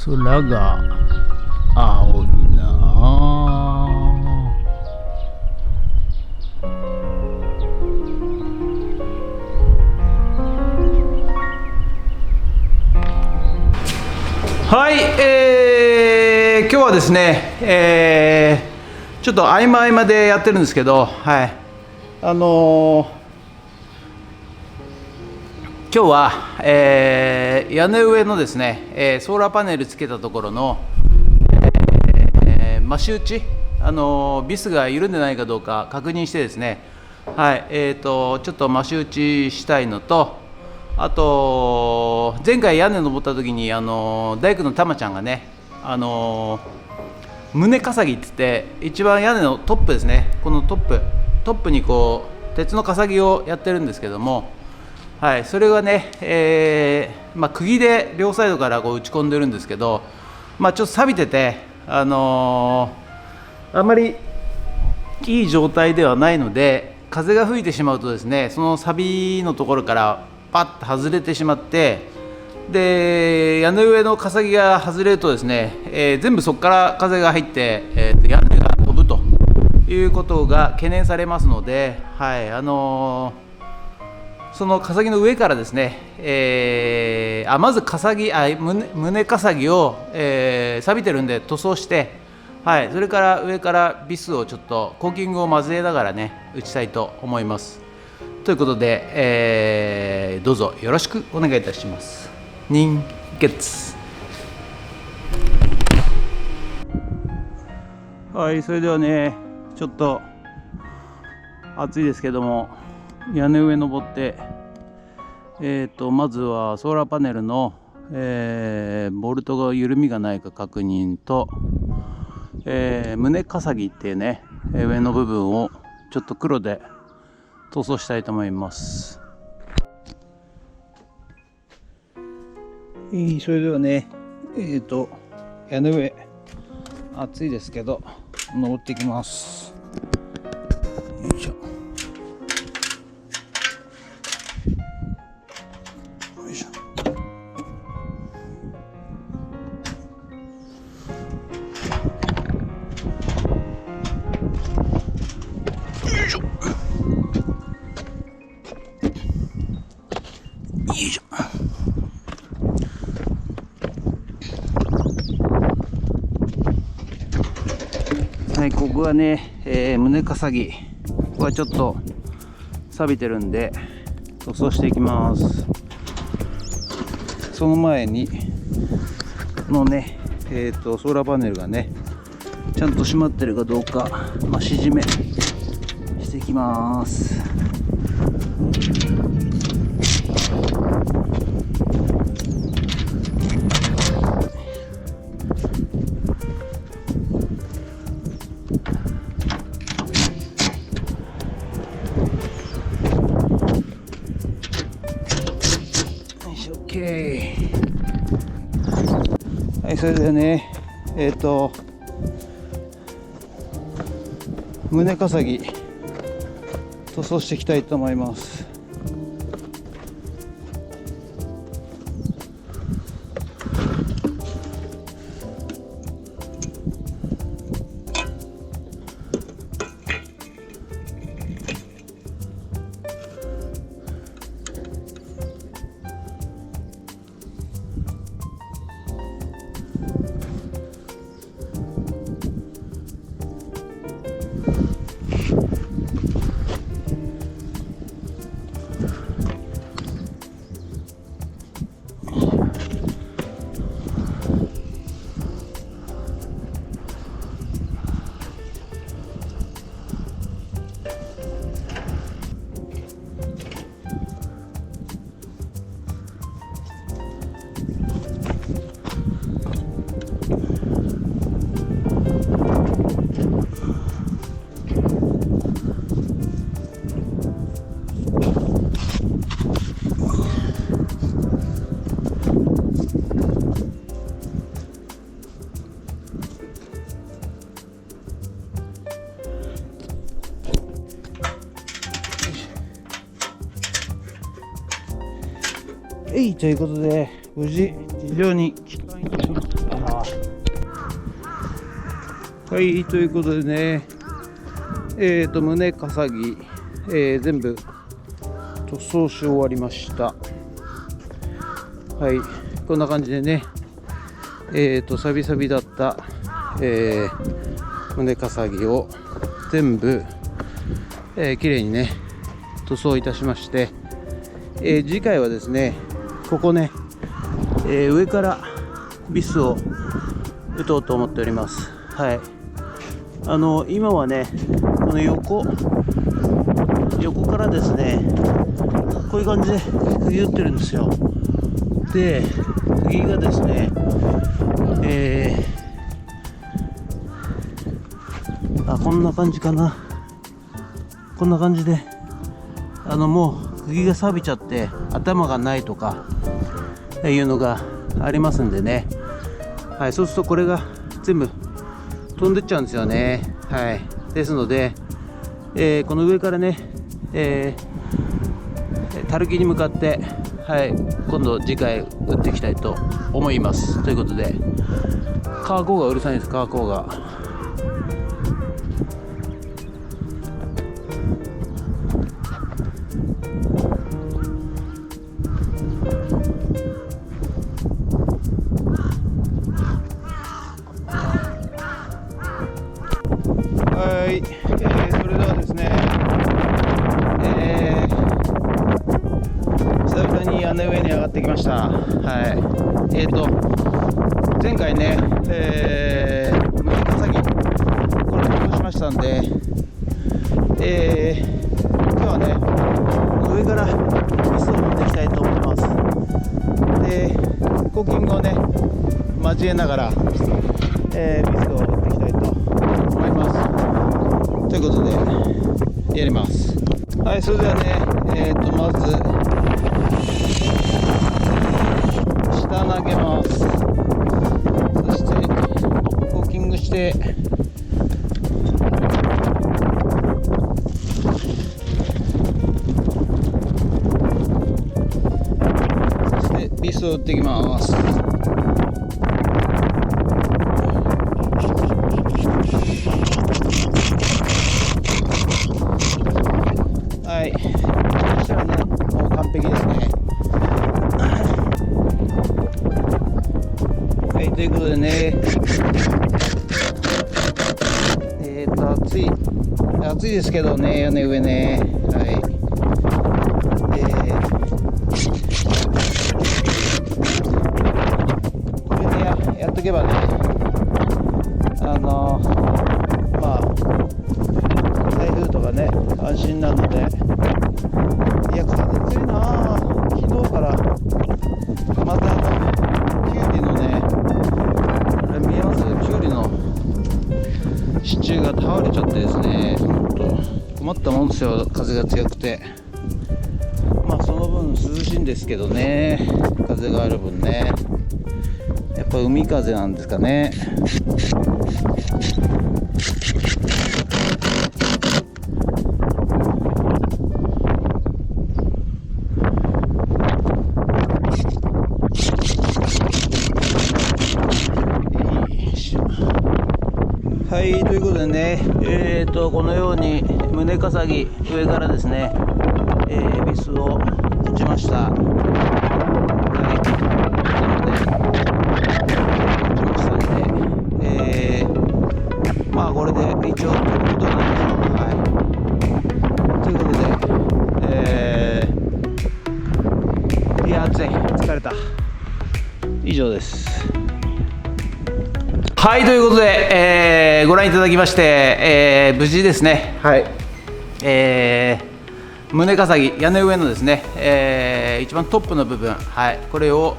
空が青いなあ。はい、今日はですね、ちょっと合間合間でやってるんですけど、はい、今日は、屋根上のですね、ソーラーパネルつけたところの、増し打ち、ビスが緩んでないかどうか確認してですね、はい、ちょっと増し打ちしたいのと、あと前回屋根登った時に大工のたまちゃんがね、棟かぎって言って一番屋根のトップですね、このトップにこう鉄のかさぎをやってるんですけども、はい、それがね、釘で両サイドからこう打ち込んでるんですけど、ちょっと錆びてて、あまりいい状態ではないので、風が吹いてしまうとですね、その錆のところからパッと外れてしまって、で屋根上のかさぎが外れるとですね、全部そこから風が入って、屋根が飛ぶということが懸念されますので、はい、そのかさぎの上からですね、まずかさぎ棟かさぎを、錆びてるんで塗装して、はい、それから上からビスをちょっとコーキングを交えながらね打ちたいと思います。ということで、どうぞよろしくお願いいたします。人月。はい、それではね、ちょっと暑いですけども屋根上登って、まずはソーラーパネルの、ボルトが緩みがないか確認と、棟かさぎっていうね、上の部分をちょっと黒で塗装したいと思います。それではね、屋根上暑いですけど登っていきます。よいしょ。よいしょ。よいしょ。よいしょ。はい、ここはね、棟かさぎ、ここはちょっと錆びてるんで塗装していきます。その前にこのね、ソーラーパネルがねちゃんと閉まってるかどうか増し締めしていきます。はい、それではね、棟かさぎ塗装していきたいと思います。ということで無事地上に帰還いたしました。はい、ということでね、胸かさぎ、全部塗装し終わりました。はい、こんな感じでね、サビサビだった、胸かさぎを全部、きれいにね塗装いたしまして、次回はですね、ここね、上からビスを打とうと思っております。はい、今はね、この横からですね、こういう感じで釘打ってるんですよ。で、釘がですね、こんな感じかな。こんな感じで、もう釘が錆びちゃって頭がないとかいうのがありますんでね。はい、そうするとこれが全部飛んでっちゃうんですよね。はい、ですので、この上からね、たるきに向かって、はい、今度次回打っていきたいと思います。ということで、カーコーがうるさいです。カーコーが。はい、それではですね、久々に屋根上に上がってきました。はい、前回ね、胸かさぎこれ塗装しましたんで、今日はね、上からビスを持っていきたいと思います。で、コーキングをね交えながら、ビスを打っていきたいと思います。ということでやります。はい、それではね、まず下投げます。そしてコーキングして、そしてビスを打っていきます。はい、そしたらね、もう完璧ですね。はい、ということでね、暑いですけどね、屋根上ね。はい、これでやっとけばね、台風とかね、安心なので。いや、風強いな。昨日からまたキュウリのね、あれ見えます？キュウリの支柱が倒れちゃってですね、本当困ったもんですよ、風が強くて。その分涼しいんですけどね、風がある分ね。やっぱ海風なんですかね。はい、ということでね、このように胸かさぎ上からですね、ビスを打ちました。はい、なので打ちましたんで、これで一応ということなんでしょう。はい、ということで、いや暑い、疲れた。以上です。はい、ということで、ご覧いただきまして、無事ですね、はい、胸かさぎ、屋根上のですね、一番トップの部分、はい、これを、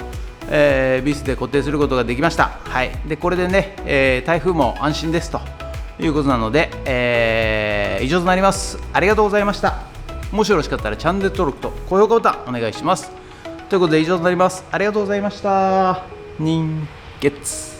ビスで固定することができました。はい、でこれでね、台風も安心ですということなので、以上となります。ありがとうございました。もしよろしかったらチャンネル登録と高評価ボタンお願いします。ということで以上となります。ありがとうございました。人月。